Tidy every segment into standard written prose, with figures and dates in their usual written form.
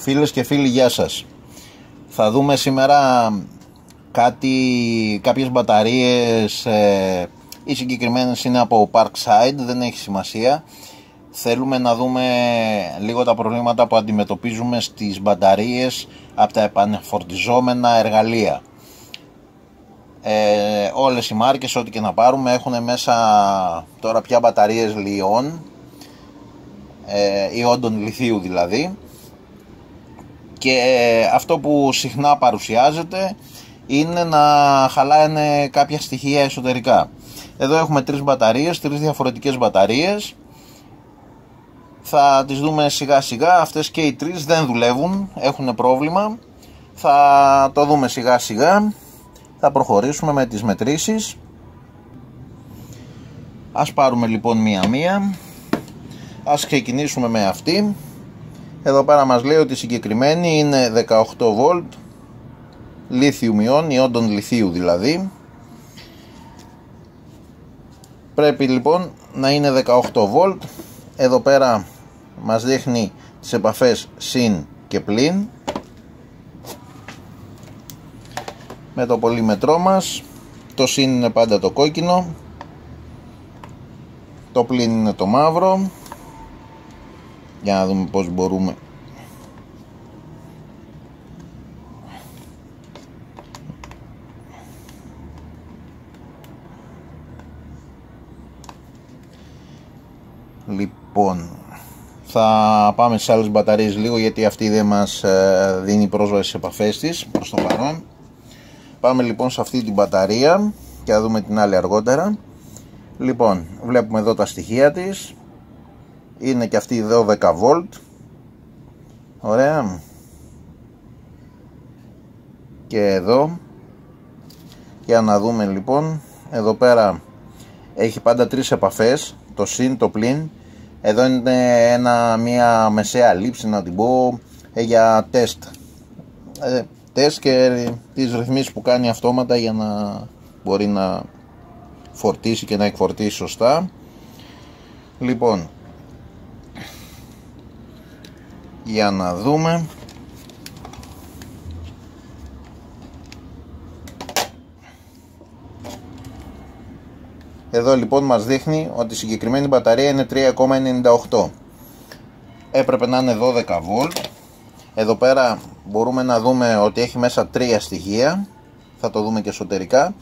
Φίλες και φίλοι, γεια σας. Θα δούμε σήμερα κάποιες μπαταρίες, οι συγκεκριμένες είναι από Parkside, δεν έχει σημασία. Θέλουμε να δούμε λίγο τα προβλήματα που αντιμετωπίζουμε στις μπαταρίες από τα επανεφορτιζόμενα εργαλεία. Όλες οι μάρκες, ό,τι και να πάρουμε, έχουν μέσα τώρα πια μπαταρίες λιών, ιόντων λιθίου δηλαδή, και αυτό που συχνά παρουσιάζεται είναι να χαλάνε κάποια στοιχεία εσωτερικά. Εδώ έχουμε τρεις μπαταρίες, τρεις διαφορετικές μπαταρίες. Θα τις δούμε σιγά σιγά. Αυτές και οι τρεις δεν δουλεύουν, έχουν πρόβλημα. Θα το δούμε σιγά σιγά. Θα προχωρήσουμε με τις μετρήσεις. Ας πάρουμε λοιπόν μία-μία. Ας ξεκινήσουμε με αυτή. Εδώ πέρα μας λέει ότι η συγκεκριμένη είναι 18V, λίθιουμ ιόν, ιόντων λιθίου δηλαδή. Πρέπει λοιπόν να είναι 18V. Εδώ πέρα μας δείχνει τις επαφές συν και πλην με το πολύμετρό μας. Το συν είναι πάντα το κόκκινο, το πλην είναι το μαύρο. Για να δούμε πώς μπορούμε λοιπόν. Θα πάμε στις άλλες μπαταρίες λίγο, γιατί αυτή δεν μας δίνει πρόσβαση στις επαφές της προς το παρόν. Πάμε λοιπόν σε αυτή την μπαταρία και θα δούμε την άλλη αργότερα. Λοιπόν, βλέπουμε εδώ τα στοιχεία της. Είναι και αυτή 12V. Ωραία. Και εδώ, για να δούμε λοιπόν, εδώ πέρα έχει πάντα τρεις επαφές, το συν, το πλην. Εδώ είναι μια μεσαία λήψη, να την πω, για τεστ. Τεστ και τις ρυθμίσεις που κάνει αυτόματα για να μπορεί να φορτίσει και να εκφορτίσει σωστά. Λοιπόν, για να δούμε. Εδώ λοιπόν μας δείχνει ότι η συγκεκριμένη μπαταρία είναι 3,98. Έπρεπε να είναι 12V. Εδώ πέρα μπορούμε να δούμε ότι έχει μέσα τρία στοιχεία. Θα το δούμε και εσωτερικά.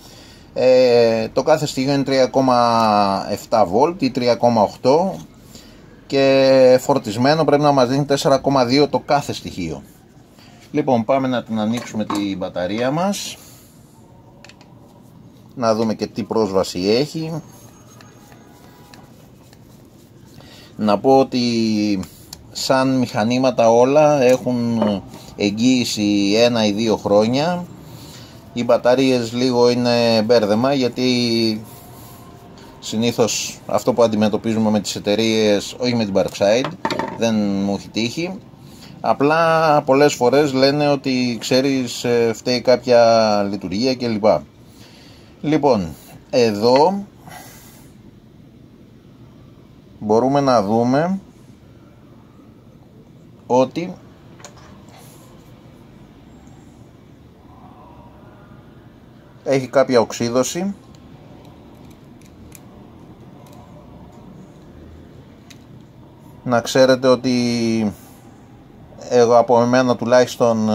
Το κάθε στοιχείο είναι 3,7V ή 3,8 και φορτισμένο πρέπει να μας δίνει 4,2 το κάθε στοιχείο. Λοιπόν, πάμε να την ανοίξουμε την μπαταρία μας, να δούμε και τι πρόσβαση έχει. Να πω ότι σαν μηχανήματα όλα έχουν εγγύηση 1 ή 2 χρόνια. Οι μπαταρίες λίγο είναι μπέρδεμα, γιατί συνήθως αυτό που αντιμετωπίζουμε με τις εταιρείες, όχι με την Parkside, δεν μου έχει τύχει. Απλά πολλές φορές λένε ότι ξέρεις, φταίει κάποια λειτουργία κλπ. Λοιπόν, εδώ μπορούμε να δούμε ότι έχει κάποια οξύδωση. Να ξέρετε ότι εγώ, από εμένα τουλάχιστον,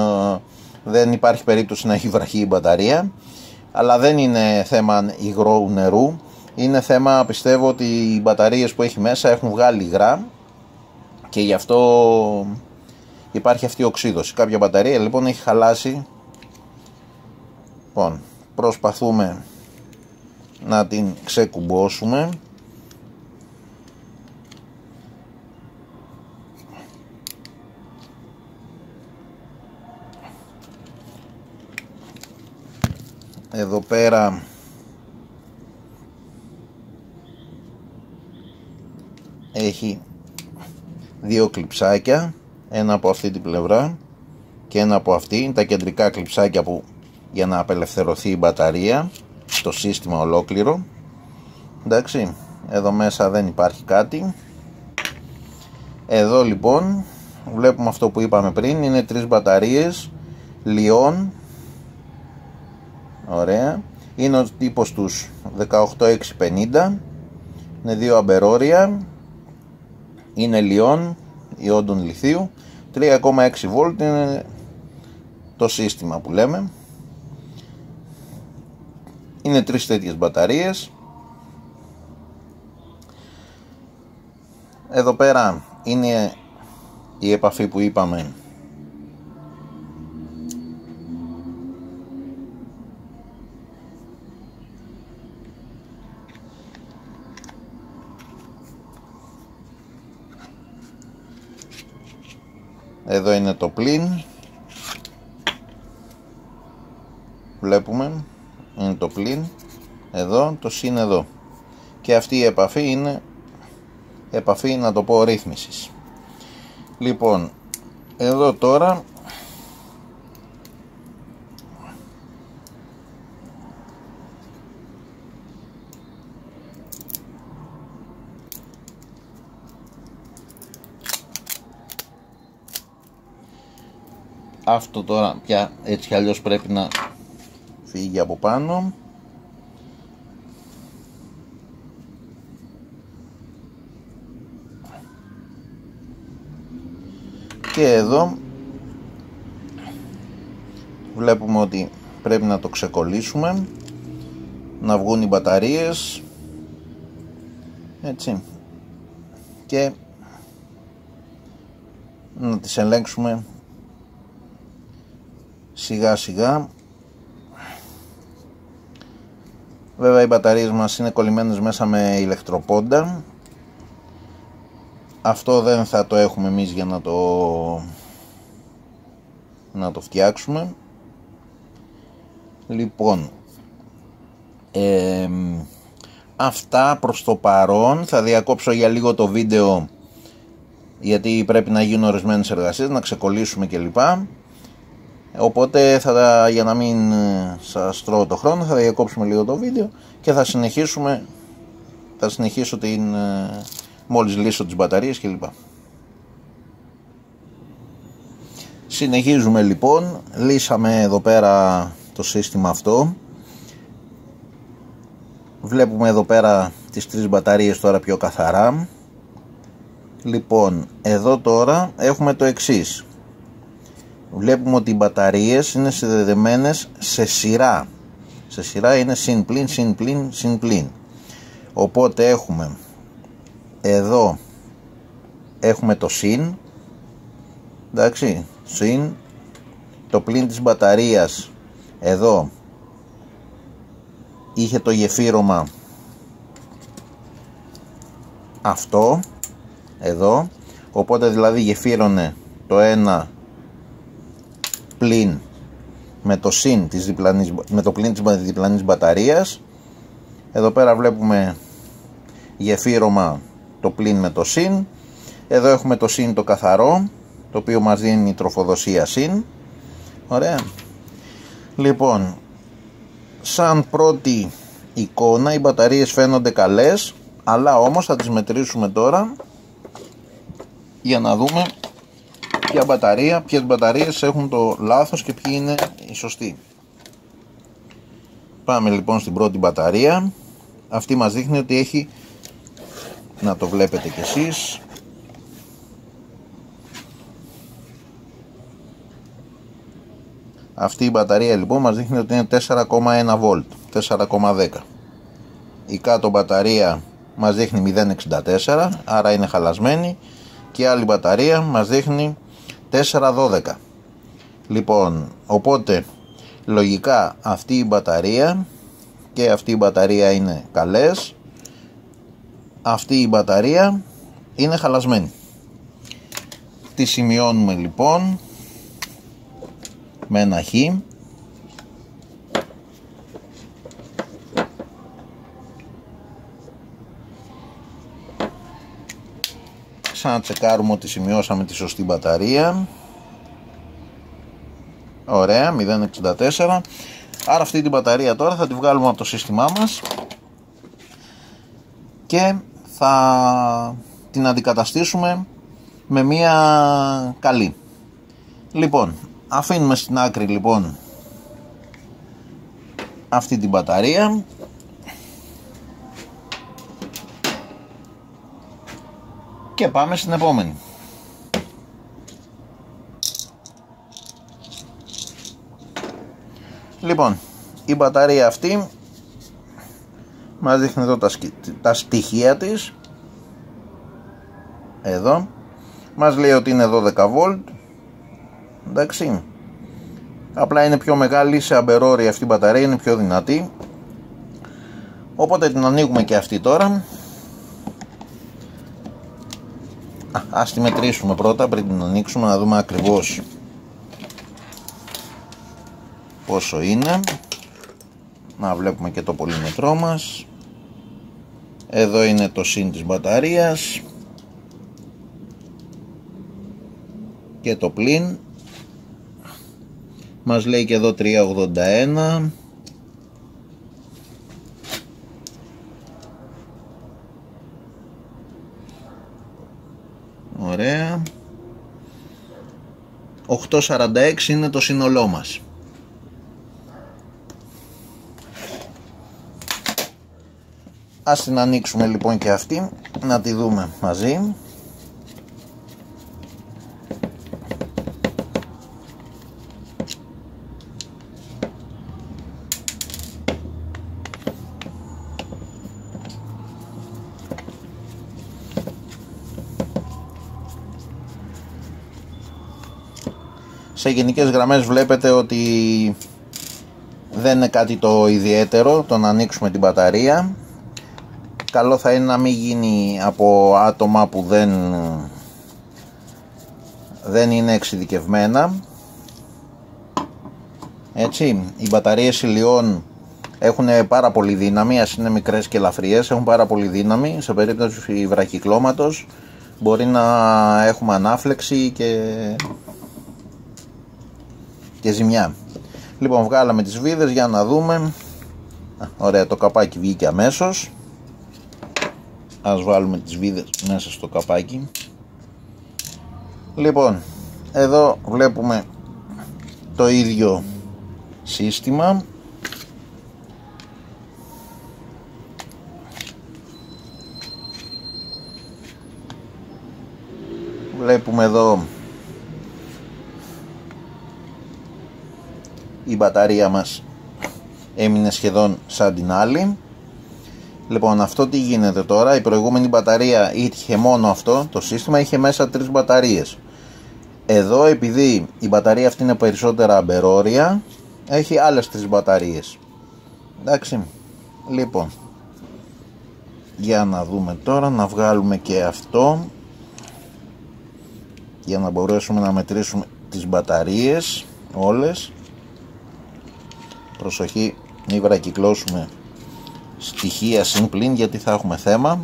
δεν υπάρχει περίπτωση να έχει βραχεί η μπαταρία. Αλλά δεν είναι θέμα υγρού νερού. Είναι θέμα, πιστεύω, ότι οι μπαταρίες που έχει μέσα έχουν βγάλει υγρά και γι' αυτό υπάρχει αυτή η οξύδωση. Κάποια μπαταρία λοιπόν έχει χαλάσει. Λοιπόν, προσπαθούμε να την ξεκουμπώσουμε. Εδώ πέρα έχει δύο κλειψάκια, ένα από αυτή την πλευρά και ένα από αυτή. Είναι τα κεντρικά κλειψάκια που, για να απελευθερωθεί η μπαταρία, το σύστημα ολόκληρο. Εντάξει, εδώ μέσα δεν υπάρχει κάτι. Εδώ λοιπόν βλέπουμε αυτό που είπαμε πριν, είναι 3 μπαταρίες Λιόν. Ωραία. Είναι ο τύπος τους 18650, είναι 2 αμπερόρια, είναι Λιόν ιόντων λιθίου, 3,6 βολτ είναι το σύστημα που λέμε. Είναι 3 τέτοιες μπαταρίες. Εδώ πέρα είναι η επαφή που είπαμε. Εδώ είναι το πλήν. Βλέπουμε. Είναι το πλήν. Εδώ. Το συν εδώ. Και αυτή η επαφή είναι επαφή, να το πω, ρύθμισης. Λοιπόν, εδώ τώρα αυτό τώρα πια έτσι κι αλλιώς πρέπει να φύγει από πάνω. Και εδώ βλέπουμε ότι πρέπει να το ξεκολλήσουμε, να βγουν οι μπαταρίες, έτσι, και να τις ελέγξουμε σιγά σιγά. Βέβαια οι μπαταρίες μας είναι κολλημένες μέσα με ηλεκτροπόντα. Αυτό δεν θα το έχουμε εμείς για να το φτιάξουμε. Λοιπόν, αυτά προς το παρόν. Θα διακόψω για λίγο το βίντεο, γιατί πρέπει να γίνουν ορισμένες εργασίες, να ξεκολλήσουμε κλπ. Οπότε για να μην σας τρώω το χρόνο, θα διακόψουμε λίγο το βίντεο και θα συνεχίσω μόλις λύσω τις μπαταρίες κλπ. Συνεχίζουμε λοιπόν. Λύσαμε εδώ πέρα το σύστημα αυτό. Βλέπουμε εδώ πέρα τις 3 μπαταρίες τώρα πιο καθαρά. Λοιπόν, εδώ τώρα έχουμε το εξής. Βλέπουμε ότι οι μπαταρίες είναι συνδεδεμένες σε σειρά. Σε σειρά είναι συν πλην, συν πλην, συν πλην. Οπότε έχουμε εδώ έχουμε το συν, εντάξει, συν, το πλην της μπαταρίας εδώ είχε το γεφύρωμα αυτό εδώ, οπότε δηλαδή γεφύρωνε το ένα πλην με το συν με το πλην της διπλανής μπαταρίας. Εδώ πέρα βλέπουμε γεφύρωμα το πλην με το συν. Εδώ έχουμε το συν το καθαρό, το οποίο μας δίνει τροφοδοσία συν. Ωραία. Λοιπόν, σαν πρώτη εικόνα οι μπαταρίες φαίνονται καλές, αλλά όμως θα τις μετρήσουμε τώρα για να δούμε ποιες μπαταρίες έχουν το λάθος και ποιοι είναι οι σωστοί. Πάμε λοιπόν στην πρώτη μπαταρία. Αυτή μας δείχνει ότι έχει, να το βλέπετε κι εσείς, αυτή η μπαταρία λοιπόν μας δείχνει ότι είναι 4,1 βολτ, 4,10. Η κάτω μπαταρία μας δείχνει 0,64, άρα είναι χαλασμένη, και η άλλη μπαταρία μας δείχνει 4,12. Λοιπόν, οπότε λογικά αυτή η μπαταρία και αυτή η μπαταρία είναι καλές, αυτή η μπαταρία είναι χαλασμένη. Τη σημειώνουμε λοιπόν με ένα χ. Ξανατσεκάρουμε ότι σημειώσαμε τη σωστή μπαταρία. Ωραία, 0,64. Άρα αυτή την μπαταρία τώρα θα τη βγάλουμε από το σύστημά μας και θα την αντικαταστήσουμε με μία καλή. Λοιπόν, αφήνουμε στην άκρη λοιπόν αυτή την μπαταρία. Και πάμε στην επόμενη. Λοιπόν, η μπαταρία αυτή μας δείχνει εδώ τα στοιχεία της. Εδώ μας λέει ότι είναι 12V. Εντάξει, απλά είναι πιο μεγάλη σε αμπερόρια αυτή η μπαταρία, είναι πιο δυνατή. Οπότε την ανοίγουμε και αυτή τώρα. Ας τη μετρήσουμε πρώτα πριν την ανοίξουμε, να δούμε ακριβώς πόσο είναι. Να βλέπουμε και το πολύμετρό μας. Εδώ είναι το συν της μπαταρίας και το πλην. Μας λέει και εδώ 381. Ωραία. 846 είναι το σύνολό μας. Ας την ανοίξουμε λοιπόν και αυτή, να τη δούμε μαζί. Σε γενικές γραμμές βλέπετε ότι δεν είναι κάτι το ιδιαίτερο το να ανοίξουμε την μπαταρία. Καλό θα είναι να μην γίνει από άτομα που δεν είναι εξειδικευμένα. Έτσι, οι μπαταρίες ηλιών έχουν πάρα πολύ δύναμη, ας είναι μικρές και ελαφριές, έχουν πάρα πολύ δύναμη. Σε περίπτωση βραχυκλώματος μπορεί να έχουμε ανάφλεξη και ζημιά. Λοιπόν, βγάλαμε τις βίδες για να δούμε. Ωραία, το καπάκι βγήκε αμέσως. Ας βάλουμε τις βίδες μέσα στο καπάκι. Λοιπόν, εδώ βλέπουμε το ίδιο σύστημα. Βλέπουμε εδώ η μπαταρία μας έμεινε σχεδόν σαν την άλλη. Λοιπόν, αυτό τι γίνεται τώρα? Η προηγούμενη μπαταρία είχε μόνο αυτό το σύστημα, είχε μέσα 3 μπαταρίες. Εδώ, επειδή η μπαταρία αυτή είναι περισσότερα αμπερόρια, έχει άλλες 3 μπαταρίες. Εντάξει, λοιπόν, για να δούμε τώρα, να βγάλουμε και αυτό για να μπορέσουμε να μετρήσουμε τις μπαταρίες όλες. Προσοχή, μην βρακυκλώσουμε στοιχεία συν πλην, γιατί θα έχουμε θέμα.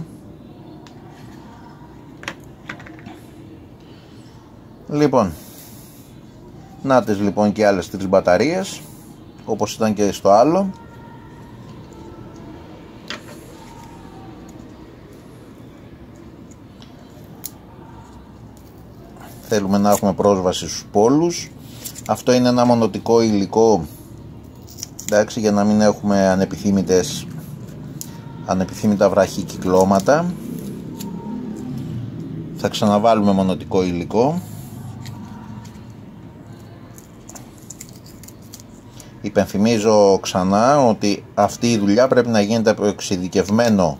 Λοιπόν, νάτες λοιπόν και άλλες 3 μπαταρίες, όπως ήταν και στο άλλο. Θέλουμε να έχουμε πρόσβαση στους πόλους. Αυτό είναι ένα μονοτικό υλικό, εντάξει, για να μην έχουμε ανεπιθύμητα βραχυκυκλώματα. Θα ξαναβάλουμε μονοτικό υλικό. Υπενθυμίζω ξανά ότι αυτή η δουλειά πρέπει να γίνεται από εξειδικευμένο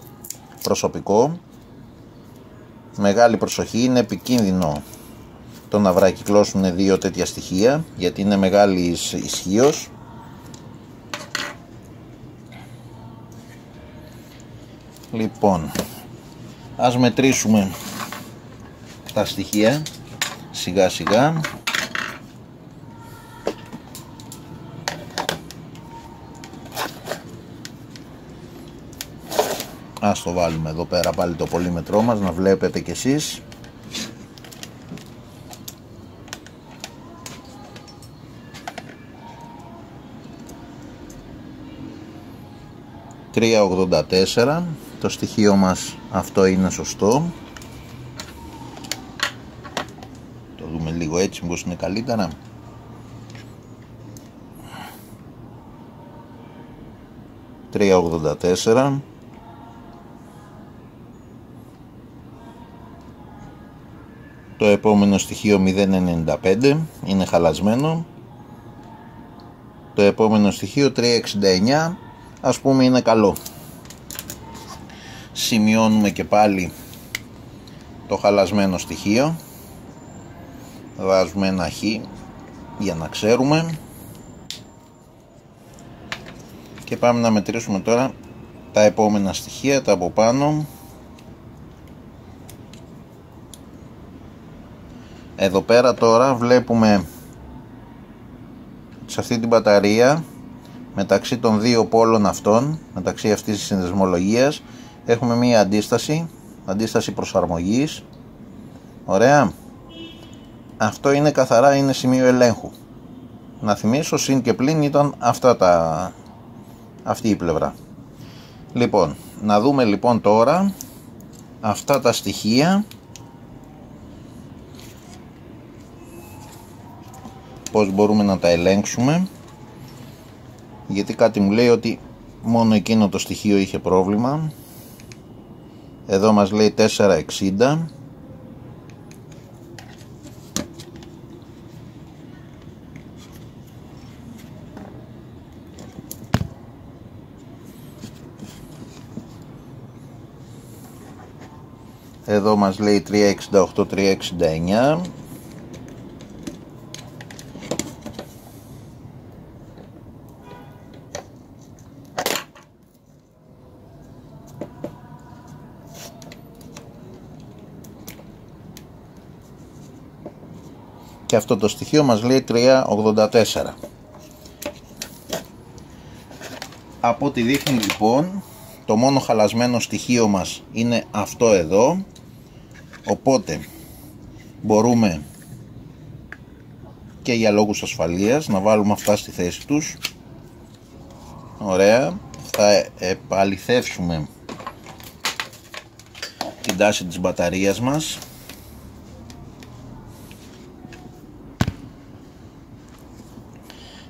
προσωπικό. Μεγάλη προσοχή, είναι επικίνδυνο το να βρακυκλώσουν 2 τέτοια στοιχεία, γιατί είναι μεγάλη ισχύος. Λοιπόν, ας μετρήσουμε τα στοιχεία σιγά σιγά. Ας το βάλουμε εδώ πέρα πάλι το πολύμετρό μας, να βλέπετε κι εσείς. $384, το στοιχείο μας αυτό είναι σωστό. λίγο έτσι, μήπως είναι καλύτερα. $3.84. Το επόμενο στοιχείο 0.95, είναι χαλασμένο. Το επόμενο στοιχείο 3.69, ας πούμε είναι καλό. Σημειώνουμε και πάλι το χαλασμένο στοιχείο. Βάζουμε ένα χ για να ξέρουμε. Και πάμε να μετρήσουμε τώρα τα επόμενα στοιχεία, τα από πάνω. Εδώ πέρα τώρα βλέπουμε σε αυτή την μπαταρία, μεταξύ των δύο πόλων αυτών, μεταξύ αυτής της συνδεσμολογίας, έχουμε μία αντίσταση προσαρμογής. Ωραία. Αυτό είναι καθαρά, είναι σημείο ελέγχου. Να θυμίσω, συν και πλην ήταν αυτή η πλευρά. Λοιπόν, να δούμε λοιπόν τώρα αυτά τα στοιχεία, πώς μπορούμε να τα ελέγξουμε, γιατί κάτι μου λέει ότι μόνο εκείνο το στοιχείο είχε πρόβλημα. Εδώ μας λέει 460. Εδώ μας λέει 368, 369. Και αυτό το στοιχείο μας λέει 384. Από ό,τι δείχνει λοιπόν, το μόνο χαλασμένο στοιχείο μας είναι αυτό εδώ. Οπότε μπορούμε και για λόγους ασφαλείας να βάλουμε αυτά στη θέση τους. Ωραία. Θα επαληθεύσουμε την τάση της μπαταρίας μας.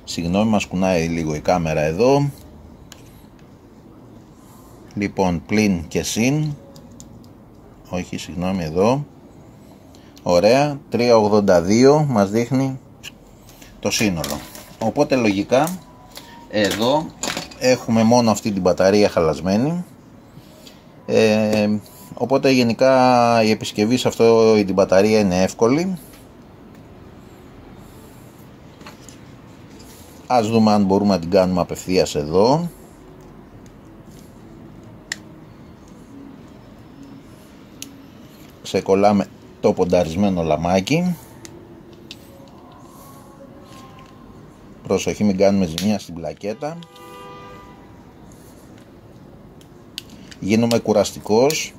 Συγγνώμη, μας κουνάει λίγο η κάμερα εδώ. Λοιπόν, πλην και συν. Όχι, συγγνώμη, εδώ. Ωραία, 382 μας δείχνει το σύνολο. Οπότε λογικά εδώ έχουμε μόνο αυτή την μπαταρία χαλασμένη. Οπότε γενικά η επισκευή σε αυτό την μπαταρία είναι εύκολη. Ας δούμε αν μπορούμε να την κάνουμε απευθείας εδώ. Ξεκολλάμε το πονταρισμένο λαμάκι. Προσοχή, μην κάνουμε ζημιά στην πλακέτα. Γίνομαι κουραστικός,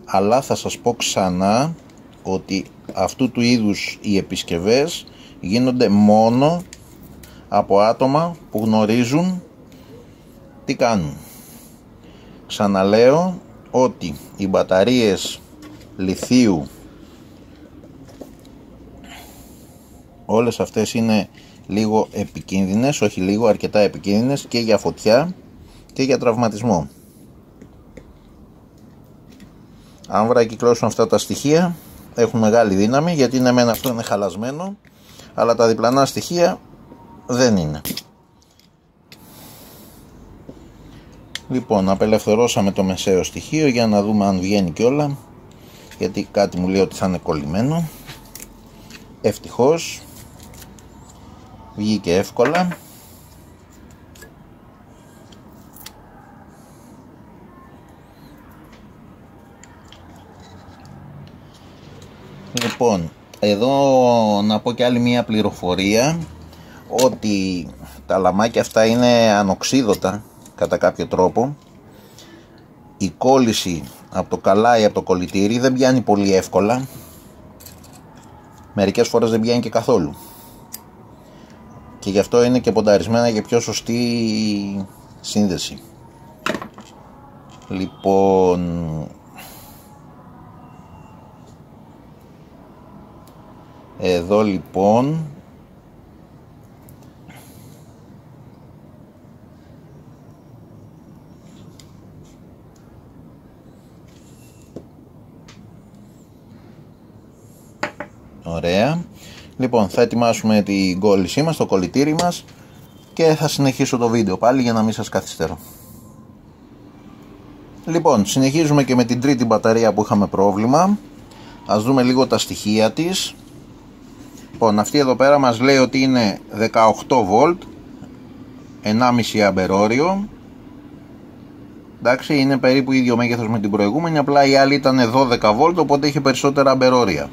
αλλά θα σας πω ξανά ότι αυτού του είδους οι επισκευές γίνονται μόνο από άτομα που γνωρίζουν τι κάνουν. Ξαναλέω ότι οι μπαταρίες λιθίου, όλες αυτές είναι λίγο επικίνδυνες, όχι λίγο, αρκετά επικίνδυνες και για φωτιά και για τραυματισμό. Αν βρακυκλώσουν αυτά τα στοιχεία έχουν μεγάλη δύναμη, γιατί ναι μεν αυτό είναι χαλασμένο, αλλά τα διπλανά στοιχεία δεν είναι. Λοιπόν, απελευθερώσαμε το μεσαίο στοιχείο για να δούμε αν βγαίνει κιόλα, γιατί κάτι μου λέει ότι θα είναι κολλημένο. Ευτυχώς βγήκε εύκολα. Λοιπόν, εδώ να πω και άλλη μία πληροφορία, ότι τα λαμάκια αυτά είναι ανοξίδωτα κατά κάποιο τρόπο. Η κόλληση από το καλάι, από το κολλητήρι δεν πιάνει πολύ εύκολα. Μερικές φορές δεν πιάνει και καθόλου. Και γι' αυτό είναι και πονταρισμένα για πιο σωστή σύνδεση. Λοιπόν, Εδώ λοιπόν ωραία. Λοιπόν, θα ετοιμάσουμε την κόλλησή μας, το κολλητήρι μας, και θα συνεχίσω το βίντεο πάλι για να μην σας καθυστερώ. Λοιπόν, συνεχίζουμε και με την τρίτη μπαταρία που είχαμε πρόβλημα. Ας δούμε λίγο τα στοιχεία της. Λοιπόν, αυτή εδώ πέρα μας λέει ότι είναι 18V, 1,5 αμπερόριο. Εντάξει, είναι περίπου ίδιο μέγεθος με την προηγούμενη, απλά η άλλη ήταν 12V, οπότε είχε περισσότερα αμπερόρια.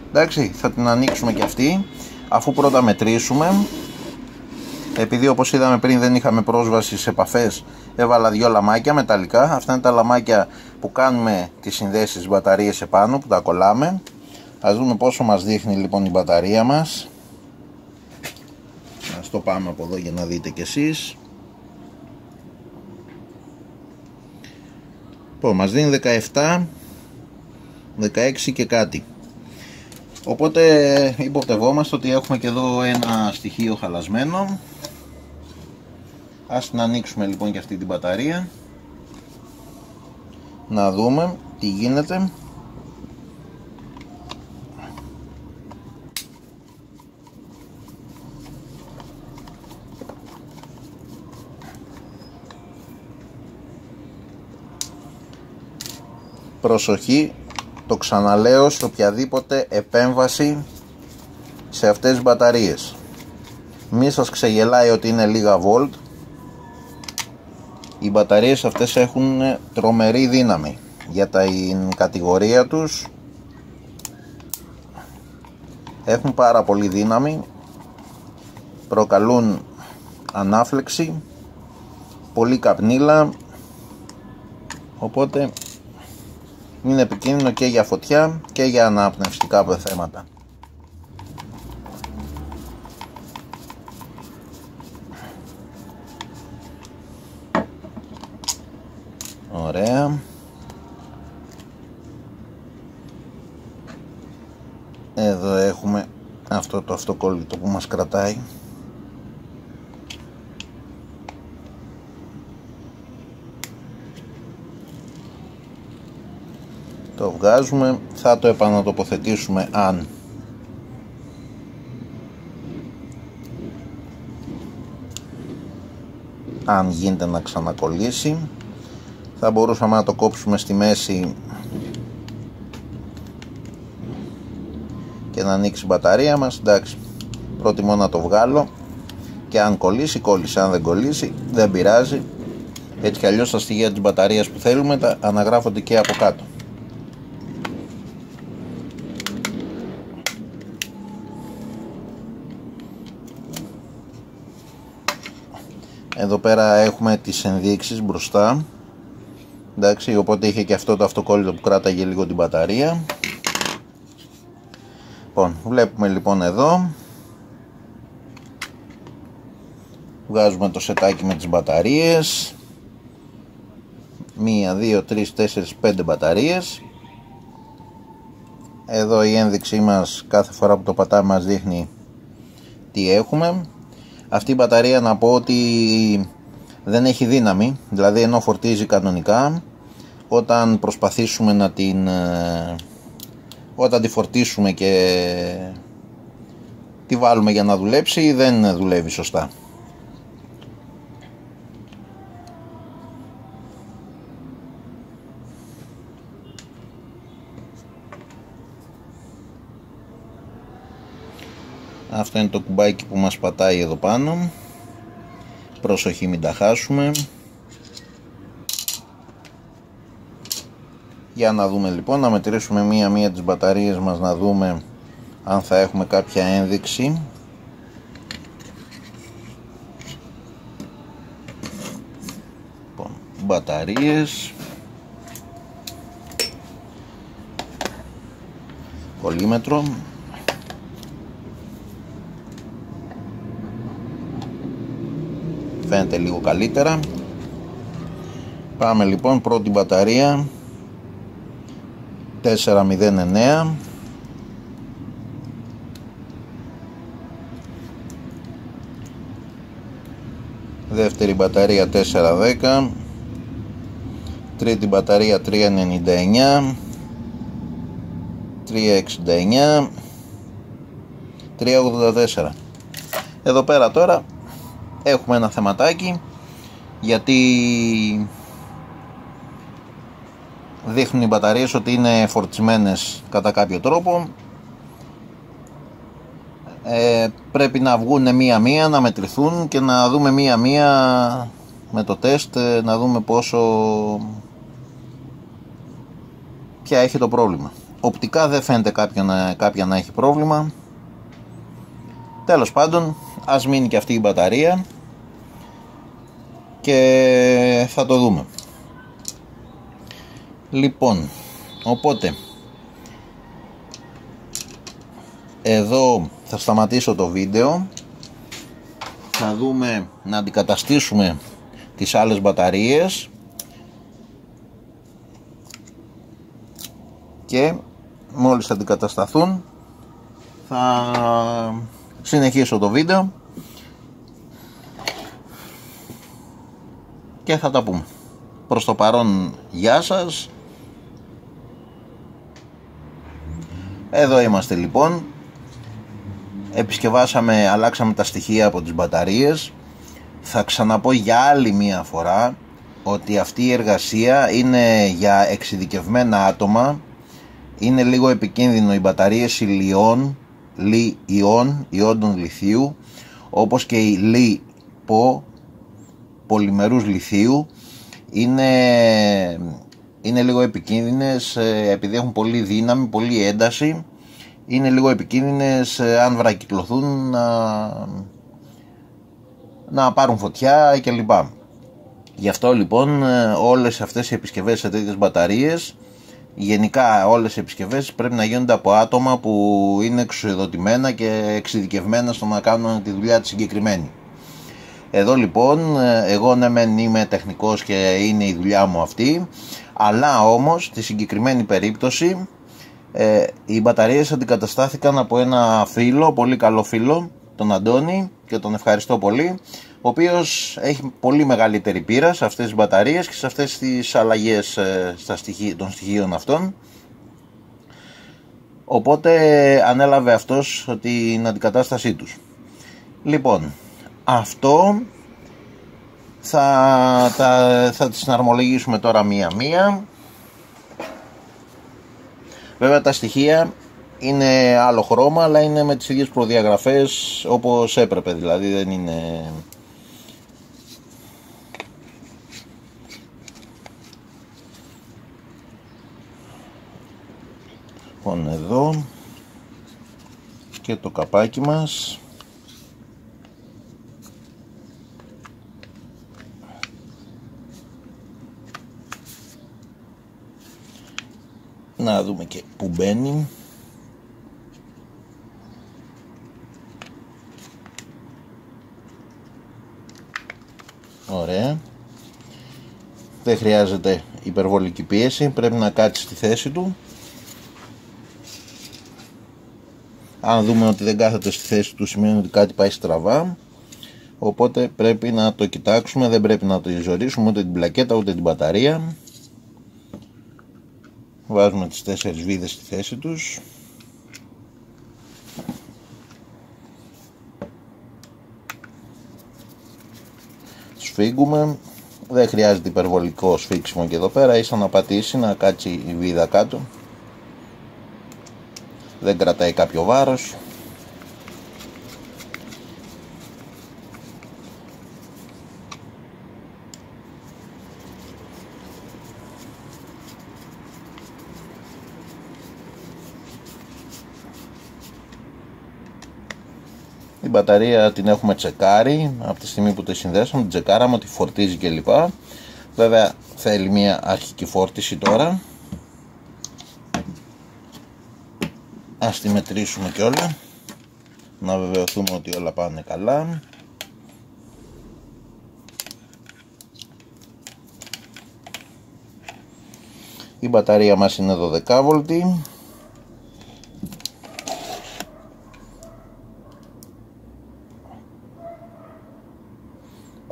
Εντάξει, θα την ανοίξουμε και αυτή, αφού πρώτα μετρήσουμε. Επειδή όπως είδαμε πριν δεν είχαμε πρόσβαση σε επαφές, έβαλα δύο λαμάκια μεταλλικά. Αυτά είναι τα λαμάκια που κάνουμε τις συνδέσεις της μπαταρίας επάνω, που τα κολλάμε. Ας δούμε πόσο μας δείχνει λοιπόν η μπαταρία μας. Ας το πάμε από εδώ για να δείτε κι εσείς. Λοιπόν, μας δίνει 17, 16 και κάτι. Οπότε υποπτευόμαστε ότι έχουμε και εδώ ένα στοιχείο χαλασμένο. Ας την ανοίξουμε λοιπόν και αυτή την μπαταρία, να δούμε τι γίνεται. Προσοχή, το ξαναλέω, σε οποιαδήποτε επέμβαση σε αυτές τις μπαταρίες. Μη σας ξεγελάει ότι είναι λίγα βολτ. Οι μπαταρίες αυτές έχουν τρομερή δύναμη για την κατηγορία τους. Έχουν πάρα πολύ δύναμη, προκαλούν ανάφλεξη, πολύ καπνίλα, οπότε είναι επικίνδυνο και για φωτιά και για αναπνευστικά θέματα. Ωραία. Εδώ έχουμε αυτό το αυτοκόλλητο που μας κρατάει. Το βγάζουμε, θα το επανατοποθετήσουμε αν γίνεται να ξανακολλήσει. Θα μπορούσαμε να το κόψουμε στη μέση και να ανοίξει η μπαταρία μας. Εντάξει, προτιμώ να το βγάλω, και αν κολλήσει, κόλλησε. Αν δεν κολλήσει, δεν πειράζει. Έτσι κι αλλιώς τα στοιχεία της μπαταρίας που θέλουμε τα αναγράφονται και από κάτω. Εδώ πέρα έχουμε τις ενδείξεις μπροστά. Εντάξει, οπότε είχε και αυτό το αυτοκόλλητο που κράταγε λίγο την μπαταρία. Λοιπόν, βλέπουμε λοιπόν εδώ. Βγάζουμε το σετάκι με τις μπαταρίες. 1, 2, 3, 4, 5 μπαταρίες. Εδώ η ένδειξή μας κάθε φορά που το πατάμε μας δείχνει τι έχουμε. Αυτή η μπαταρία, να πω ότι δεν έχει δύναμη, δηλαδή ενώ φορτίζει κανονικά, όταν προσπαθήσουμε να όταν τη φορτίσουμε και τη βάλουμε για να δουλέψει, δεν δουλεύει σωστά. Αυτό είναι το κουμπάκι που μας πατάει εδώ πάνω. Προσοχή, μην τα χάσουμε. Για να δούμε λοιπόν, να μετρήσουμε μία-μία τις μπαταρίες μας, να δούμε αν θα έχουμε κάποια ένδειξη. Λοιπόν, μπαταρίες, κολλήμετρο. Φαίνεται λίγο καλύτερα. Πάμε λοιπόν, πρώτη μπαταρία 409. δεύτερη μπαταρία 410, τρίτη μπαταρία 399, 369, 384. Εδώ πέρα τώρα έχουμε ένα θεματάκι, γιατί δείχνουν οι μπαταρίες ότι είναι φορτισμένες κατά κάποιο τρόπο. Πρέπει να βγουν μία-μία, να μετρηθούν και να δούμε μία-μία με το τεστ, να δούμε ποια έχει το πρόβλημα. Οπτικά δεν φαίνεται κάποια να έχει πρόβλημα. Τέλος πάντων, ας μείνει και αυτή η μπαταρία και θα το δούμε. Λοιπόν, οπότε εδώ θα σταματήσω το βίντεο. Θα δούμε να αντικαταστήσουμε τις άλλες μπαταρίες και μόλις θα αντικατασταθούν θα συνεχίσω το βίντεο και θα τα πούμε. Προς το παρόν, γεια σας. Εδώ είμαστε λοιπόν. Επισκευάσαμε, αλλάξαμε τα στοιχεία από τις μπαταρίες. Θα ξαναπώ για άλλη μία φορά ότι αυτή η εργασία είναι για εξειδικευμένα άτομα. Είναι λίγο επικίνδυνο οι μπαταρίες ιόντων λιθίου, όπως και οι πολυμερούς λιθίου, είναι λίγο επικίνδυνες επειδή έχουν πολύ δύναμη, πολύ ένταση. Είναι λίγο επικίνδυνες αν βρακυκλωθούν να πάρουν φωτιά κλπ. Γι' αυτό λοιπόν όλες αυτές οι επισκευές σε τέτοιες μπαταρίες, γενικά όλες οι επισκευές, πρέπει να γίνονται από άτομα που είναι εξουσιοδοτημένα και εξειδικευμένα στο να κάνουν τη δουλειά τη συγκεκριμένη. Εδώ λοιπόν εγώ ναι μεν είμαι τεχνικός και είναι η δουλειά μου αυτή, αλλά όμως στη συγκεκριμένη περίπτωση οι μπαταρίες αντικαταστάθηκαν από ένα φίλο, πολύ καλό φίλο, τον Αντώνη, και τον ευχαριστώ πολύ, ο οποίος έχει πολύ μεγαλύτερη πείρα σε αυτές τις μπαταρίες και σε αυτές τις αλλαγές των στοιχείων αυτών. Οπότε ανέλαβε αυτός την αντικατάστασή τους. Λοιπόν, αυτό θα τις συναρμολογήσουμε τώρα μία-μία. Βέβαια τα στοιχεία είναι άλλο χρώμα, αλλά είναι με τις ίδιες προδιαγραφές όπως έπρεπε, δηλαδή δεν είναι... Λοιπόν, εδώ και το καπάκι μας. Να δούμε και που μπαίνει. Ωραία. Δεν χρειάζεται υπερβολική πίεση, πρέπει να κάτσει στη θέση του. Αν δούμε ότι δεν κάθεται στη θέση του, σημαίνει ότι κάτι πάει στραβά. Οπότε πρέπει να το κοιτάξουμε, δεν πρέπει να το ζορίσουμε ούτε την πλακέτα ούτε την μπαταρία. Βάζουμε τις 4 βίδες στη θέση τους. Σφίγγουμε. Δεν χρειάζεται υπερβολικό σφίξιμο και εδώ πέρα, ίσα να πατήσει, να κάτσει η βίδα κάτω. Δεν κρατάει κάποιο βάρος. Η μπαταρία την έχουμε τσεκάρει από τη στιγμή που τη συνδέσαμε, την τσεκάραμε ότι φορτίζει κλπ. Βέβαια θέλει μια αρχική φόρτιση τώρα. Ας τη μετρήσουμε και όλα, να βεβαιωθούμε ότι όλα πάνε καλά. Η μπαταρία μας είναι 12V.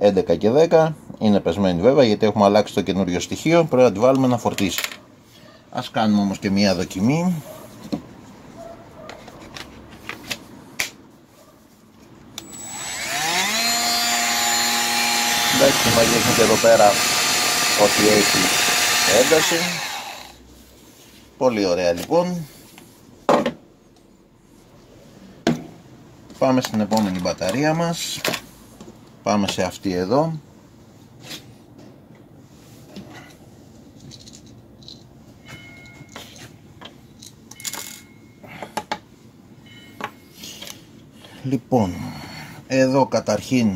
11 και 10 είναι πεσμένη βέβαια, γιατί έχουμε αλλάξει το καινούριο στοιχείο. Πρέπει να τη βάλουμε να φορτίσει. Ας κάνουμε όμως και μία δοκιμή. Εντάξει, μαγειρίζουμε και εδώ πέρα ότι έχει ένταση. Πολύ ωραία λοιπόν. Πάμε στην επόμενη μπαταρία μας. Πάμε σε αυτή εδώ. Λοιπόν, εδώ καταρχήν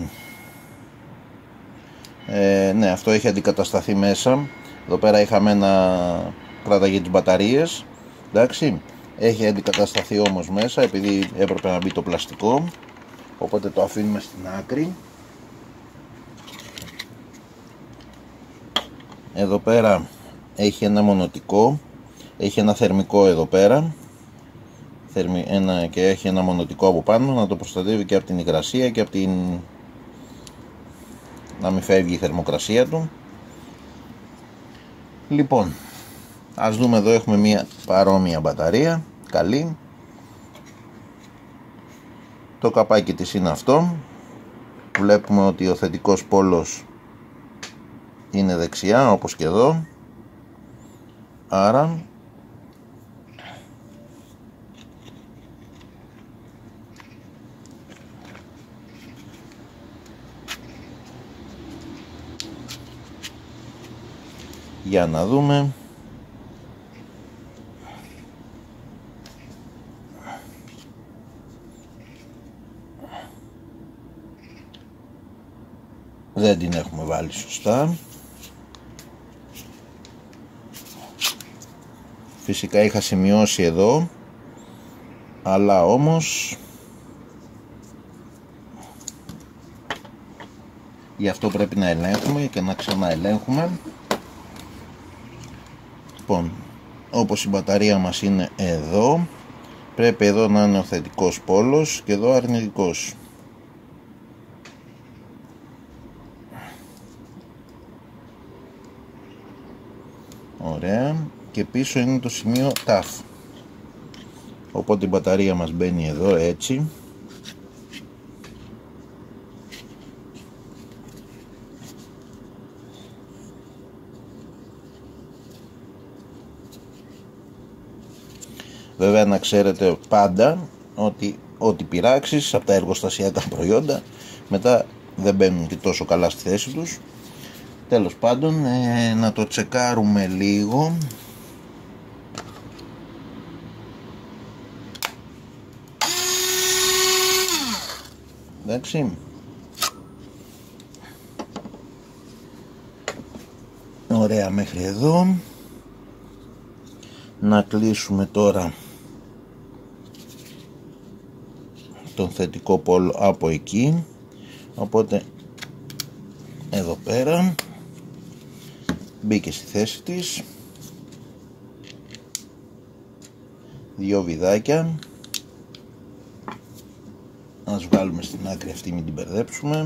ναι, αυτό έχει αντικατασταθεί μέσα. Εδώ πέρα είχαμε ένα κράταγε τις μπαταρίες. Εντάξει, έχει αντικατασταθεί όμως μέσα, επειδή έπρεπε να μπει το πλαστικό. Οπότε το αφήνουμε στην άκρη. Εδώ πέρα έχει ένα μονοτικό, έχει ένα θερμικό εδώ πέρα και έχει ένα μονοτικό από πάνω να το προστατεύει και από την υγρασία και από την... να μην φεύγει η θερμοκρασία του. Λοιπόν, ας δούμε, εδώ έχουμε μια παρόμοια μπαταρία, καλή. Το καπάκι της είναι αυτό. Βλέπουμε ότι ο θετικός πόλος είναι δεξιά, όπως και εδώ. Άρα για να δούμε. Δεν την έχουμε βάλει σωστά. Φυσικά είχα σημειώσει εδώ, αλλά όμως γι' αυτό πρέπει να ελέγχουμε και να ξαναελέγχουμε. Λοιπόν, όπως η μπαταρία μας είναι εδώ, πρέπει εδώ να είναι ο θετικός πόλος και εδώ αρνητικός. Ωραία. Και πίσω είναι το σημείο TAF. Οπότε η μπαταρία μας μπαίνει εδώ έτσι. Βέβαια να ξέρετε πάντα ότι ό,τι πειράξεις από τα εργοστασιακά προϊόντα μετά δεν μπαίνουν και τόσο καλά στη θέση τους. Τέλος πάντων, να το τσεκάρουμε λίγο. Εντάξει. Ωραία μέχρι εδώ. Να κλείσουμε τώρα τον θετικό πόλο από εκεί. Οπότε εδώ πέρα μπήκε στη θέση της. Δύο βιδάκια. Ας βγάλουμε στην άκρη αυτή, μην την μπερδέψουμε.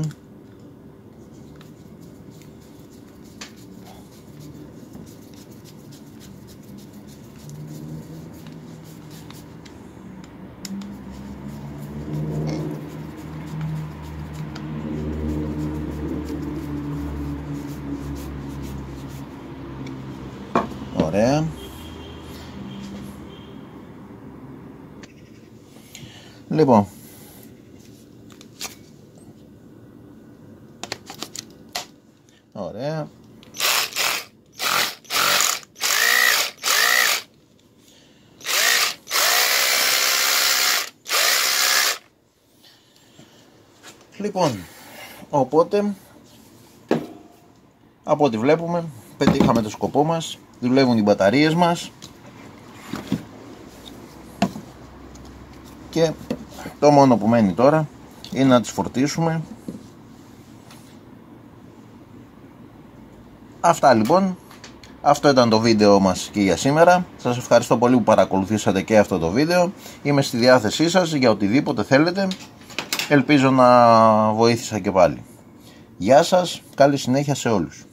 Ωραία. Λοιπόν, ωραία. Λοιπόν, οπότε από ό,τι βλέπουμε πετύχαμε το σκοπό μας. Δουλεύουν οι μπαταρίες μας και το μόνο που μένει τώρα είναι να τις φορτίσουμε. Αυτά λοιπόν. Αυτό ήταν το βίντεο μας και για σήμερα. Σας ευχαριστώ πολύ που παρακολουθήσατε και αυτό το βίντεο. Είμαι στη διάθεσή σας για οτιδήποτε θέλετε. Ελπίζω να βοήθησα και πάλι. Γεια σας, καλή συνέχεια σε όλους.